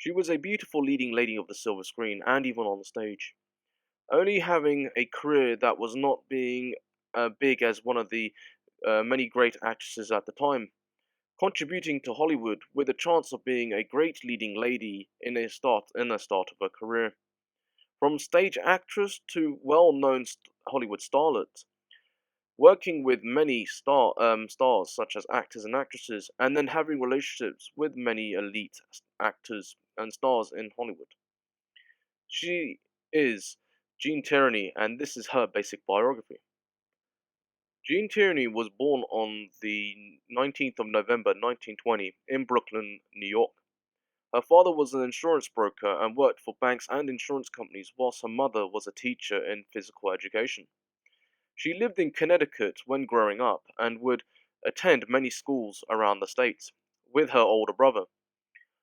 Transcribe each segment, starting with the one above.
She was a beautiful leading lady of the silver screen and even on the stage, only having a career that was not being big as one of the many great actresses at the time, contributing to Hollywood with a chance of being a great leading lady in the start of her career. From stage actress to well-known Hollywood starlet, working with many stars such as actors and actresses, and then having relationships with many elite actors and stars in Hollywood. She is Gene Tierney, and this is her basic biography. Gene Tierney was born on the 19th of November 1920 in Brooklyn, New York. Her father was an insurance broker and worked for banks and insurance companies, whilst her mother was a teacher in physical education. She lived in Connecticut when growing up and would attend many schools around the state with her older brother.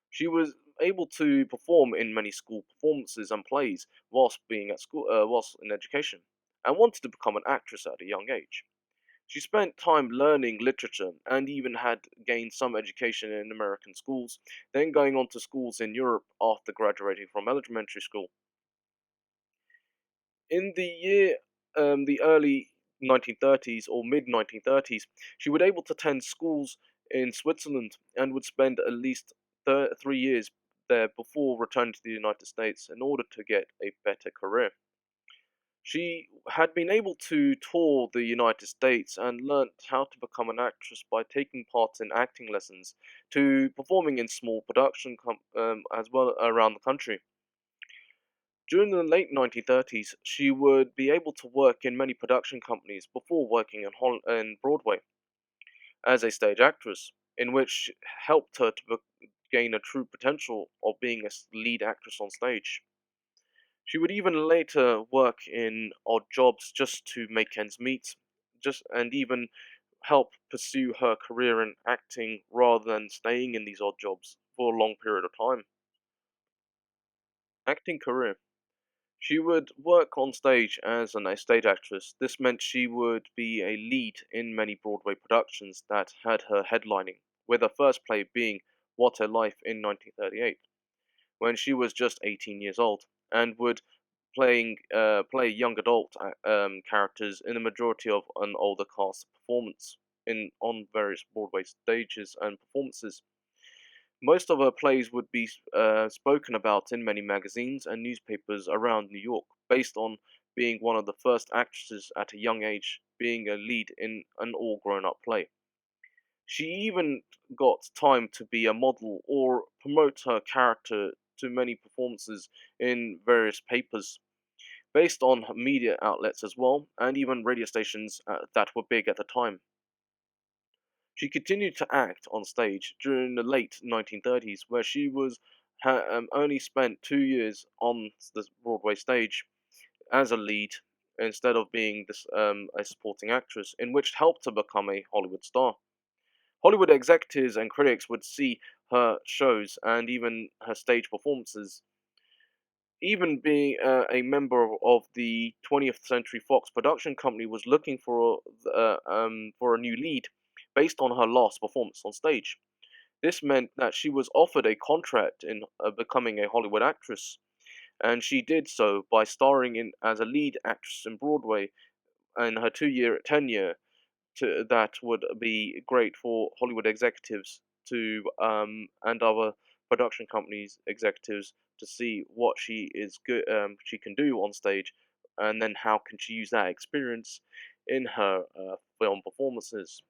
She was able to perform in many school performances and plays whilst in education, and wanted to become an actress at a young age. She spent time learning literature and even had gained some education in American schools, then going on to schools in Europe after graduating from elementary school. In the early 1930s or mid 1930s, she would able to attend schools in Switzerland and would spend at least 3 years there before returning to the United States in order to get a better career. She had been able to tour the United States and learnt how to become an actress by taking part in acting lessons to performing in small as well around the country. During the late 1930s, she would be able to work in many production companies before working in Broadway as a stage actress, in which helped her to gain a true potential of being a lead actress on stage. She would even later work in odd jobs just to make ends meet, and even help pursue her career in acting rather than staying in these odd jobs for a long period of time. Acting career. She would work on stage as a stage actress. This meant she would be a lead in many Broadway productions that had her headlining, with her first play being What a Life in 1938, when she was just 18 years old, and would play young adult characters in a majority of an older cast performance on various Broadway stages and performances. Most of her plays would be spoken about in many magazines and newspapers around New York, based on being one of the first actresses at a young age being a lead in an all grown up play. She even got time to be a model or promote her character to many performances in various papers, based on media outlets as well, and even radio stations that were big at the time. She continued to act on stage during the late 1930s, where she only spent 2 years on the Broadway stage as a lead instead of being a supporting actress, in which helped her become a Hollywood star. Hollywood executives and critics would see her shows and even her stage performances. Even being a member of the 20th Century Fox production company was looking for a new lead based on her last performance on stage. This meant that she was offered a contract in becoming a Hollywood actress, and she did so by starring in as a lead actress in Broadway. And her 2 year tenure that would be great for Hollywood executives to and other production companies executives to see what she can do on stage, and then how can she use that experience in her film performances.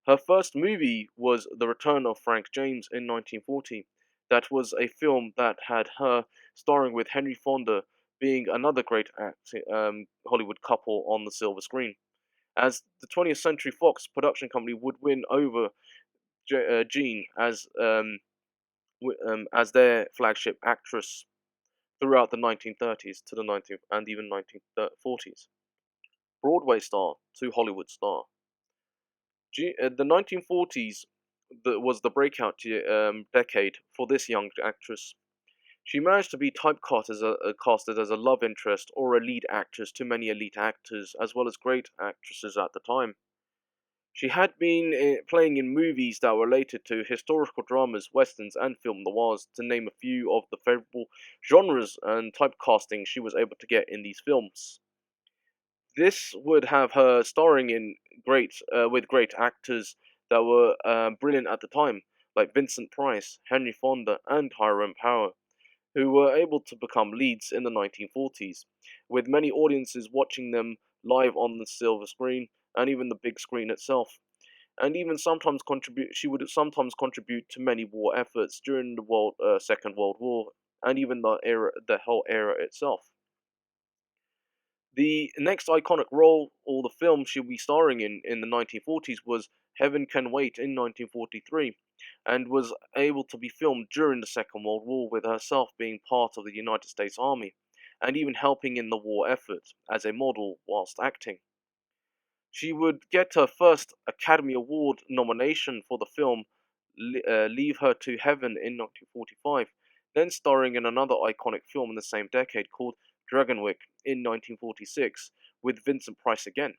Her first movie was The Return of Frank James in 1940. That was a film that had her starring with Henry Fonda, being another great Hollywood couple on the silver screen, as the 20th Century Fox production company would win over Jean as their flagship actress throughout the 1930s to the 19th and even 1940s. Broadway star to Hollywood star. The 1940s was the breakout decade for this young actress. She managed to be casted as a love interest or a lead actress to many elite actors as well as great actresses at the time. She had been playing in movies that were related to historical dramas, westerns, and film noirs, to name a few of the favorable genres and typecasting she was able to get in these films. This would have her starring in with great actors that were brilliant at the time, like Vincent Price, Henry Fonda, and Tyrone Power, who were able to become leads in the 1940s, with many audiences watching them live on the silver screen and even the big screen itself. And even sometimes contribute, she would sometimes contribute to many war efforts during the Second World War, and even the whole era itself. The next iconic role, or the film she'll be starring in the 1940s, was Heaven Can Wait in 1943, and was able to be filmed during the Second World War, with herself being part of the United States Army, and even helping in the war effort as a model whilst acting. She would get her first Academy Award nomination for the film Leave Her to Heaven in 1945, then starring in another iconic film in the same decade called Dragonwyck in 1946 with Vincent Price again,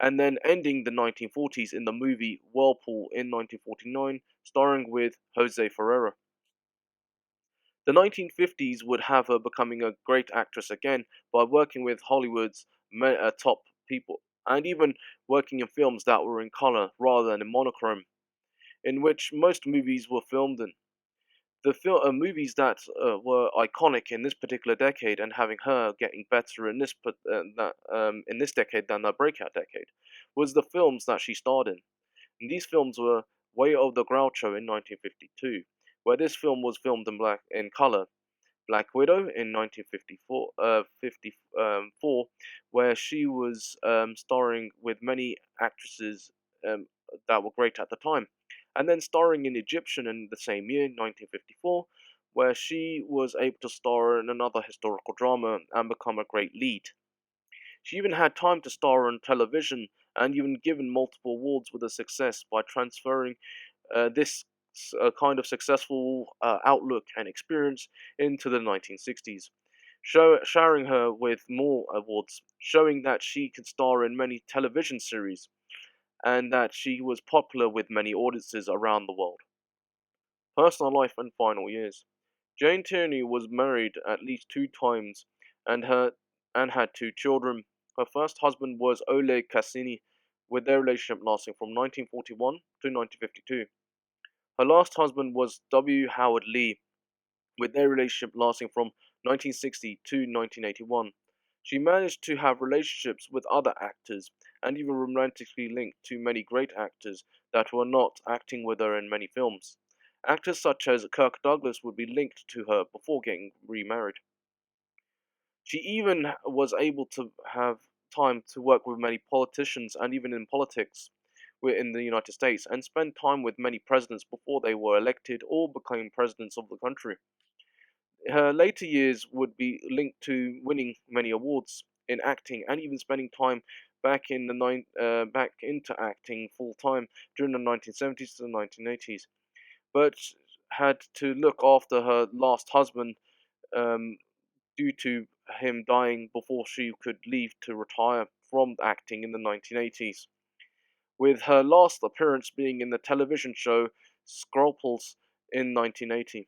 and then ending the 1940s in the movie Whirlpool in 1949, starring with Jose Ferreira. The 1950s would have her becoming a great actress again by working with Hollywood's top people, and even working in films that were in color rather than in monochrome, in which most movies were filmed in. Movies that were iconic in this particular decade, and having her getting better in in this decade than the breakout decade, was the films that she starred in. And these films were Way of the Groucho in 1952, where this film was filmed in color, Black Widow in 1954, where she was starring with many actresses that were great at the time, and then starring in Egyptian in the same year, 1954, where she was able to star in another historical drama and become a great lead. She even had time to star on television and even given multiple awards with her success by transferring this kind of successful outlook and experience into the 1960s, showering her with more awards, showing that she could star in many television series and that she was popular with many audiences around the world. Personal life and final years. Jane Tierney was married at least two times and had two children. Her first husband was Oleg Cassini, with their relationship lasting from 1941 to 1952. Her last husband was W. Howard Lee, with their relationship lasting from 1960 to 1981. She managed to have relationships with other actors and even romantically linked to many great actors that were not acting with her in many films. Actors such as Kirk Douglas would be linked to her before getting remarried. She even was able to have time to work with many politicians and even in politics in the United States, and spend time with many presidents before they were elected or became presidents of the country. Her later years would be linked to winning many awards in acting and even spending time back into acting full time during the 1970s to the 1980s, but had to look after her last husband um, due to him dying before she could leave to retire from acting in the 1980s, with her last appearance being in the television show Scruples in 1980.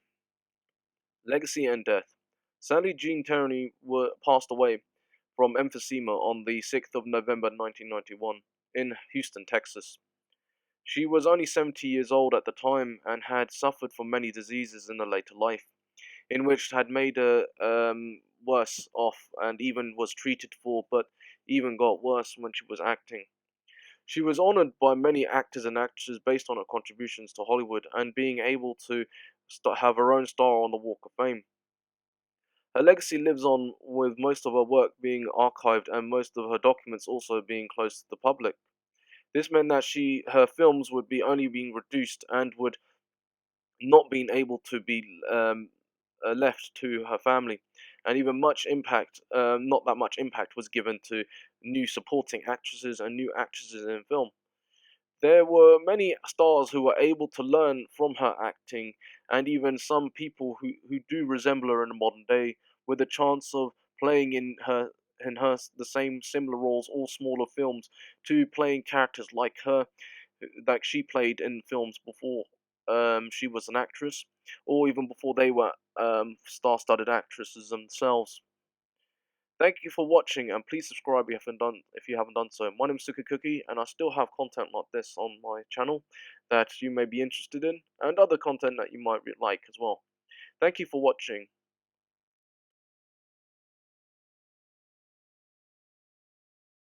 Legacy and death. Sadly, Gene Tierney passed away from emphysema on the 6th of November 1991 in Houston, Texas. She was only 70 years old at the time and had suffered from many diseases in her later life, in which had made her worse off and even was treated for, but even got worse when she was acting. She was honored by many actors and actresses based on her contributions to Hollywood and being able to have her own star on the Walk of Fame. Her legacy lives on, with most of her work being archived and most of her documents also being closed to the public. This meant that her films would be only being reduced and would not being able to be left to her family, and even not that much impact was given to new supporting actresses and new actresses in film. There were many stars who were able to learn from her acting, and even some people who do resemble her in the modern day, with a chance of playing in her the same similar roles or smaller films to playing characters like her, that she played in films before she was an actress, or even before they were star-studded actresses themselves. Thank you for watching, and please subscribe if you haven't done so. My name is Suka Cookie, and I still have content like this on my channel that you may be interested in, and other content that you might like as well. Thank you for watching.